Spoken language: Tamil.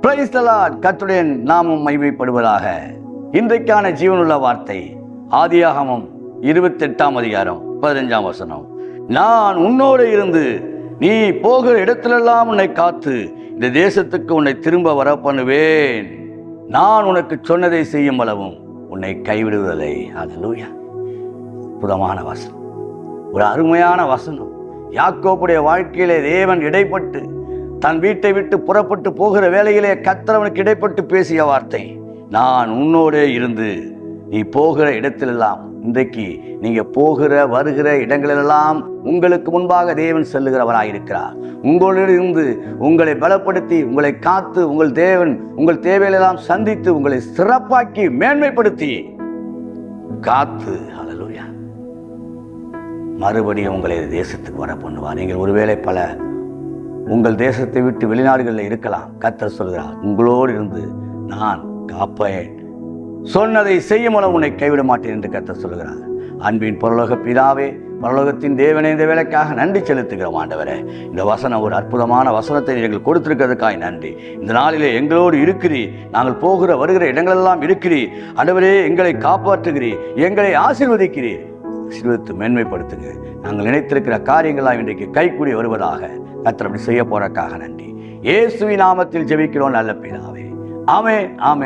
Praise the Lord. கர்த்தருடைய நாமம் மகிமைப்படுவதாக. இன்றைக்கான ஜீவனுள்ள வார்த்தை ஆதியாகமம் 28:15. நான் உன்னோடு இருந்து நீ போகிற இடத்திலெல்லாம் உன்னை காத்து இந்த தேசத்துக்கு உன்னை திரும்ப வர பண்ணுவேன். நான் உனக்கு சொன்னதை செய்யும் அளவும் உன்னை கைவிடுவதில்லை. அல்லேலூயா. அற்புதமான வசனம், ஒரு அருமையான வசனம். யாக்கோபுடைய வாழ்க்கையிலே தேவன் இடைப்பட்டு தன் வீட்டை விட்டு புறப்பட்டு போகிற வேளையிலே கர்த்தர் அவனுக்கு இடைப்பட்டு பேசிய வார்த்தை, நான் உன்னோடே இருந்து நீ போகிற இடத்திலெல்லாம், இன்றைக்கு நீங்க போகிற வருகிற இடங்களெல்லாம் உங்களுக்கு முன்பாக தேவன் செல்லுகிறவராயிருக்கிறார். உங்களோடு இருந்து உங்களை பலப்படுத்தி உங்களை காத்து உங்கள் தேவன் உங்கள் தேவைகளெல்லாம் சந்தித்து உங்களை சிறப்பாக்கி மேன்மைப்படுத்தி காத்து அல்லேலூயா மறுபடியும் உங்களை தேசத்துக்கு வர பண்ணுவார். நீங்கள் ஒருவேளை பல உங்கள் தேசத்தை விட்டு வெளிநாடுகளில் இருக்கலாம். கர்த்தர் சொல்கிறார், உங்களோடு இருந்து நான் காப்பேன், சொன்னதை செய்யும் அளவு உன்னை கைவிட மாட்டேன் என்று கர்த்தர் சொல்கிறார். அன்பின் பரலோக பிதாவே, பரலோகத்தின் தேவனே, இந்த வேலைக்காக நன்றி செலுத்துகிறோம் ஆண்டவரே. இந்த வசனம் ஒரு அற்புதமான வசனத்தை நீங்கள் கொடுத்திருக்கிறதுக்காய் நன்றி. இந்த நாளிலே எங்களோடு இருக்கிறீர், நாங்கள் போகிற வருகிற இடங்களெல்லாம் இருக்கிறீர் ஆண்டவரே. எங்களை காப்பாற்றுகிறீர், எங்களை ஆசீர்வதிக்கிறீர். ஆசீர்வதித்து மேன்மைப்படுத்துங்க. நாங்கள் நினைத்திருக்கிற காரியங்களாக இன்றைக்கு கைக்கூடி வருவதாக கர்த்தர் அப்படி செய்ய போறதுக்காக நன்றி. இயேசுவின் நாமத்தில் ஜெபிக்கிறோம் நல்ல பிதாவே. ஆமென், ஆமென்.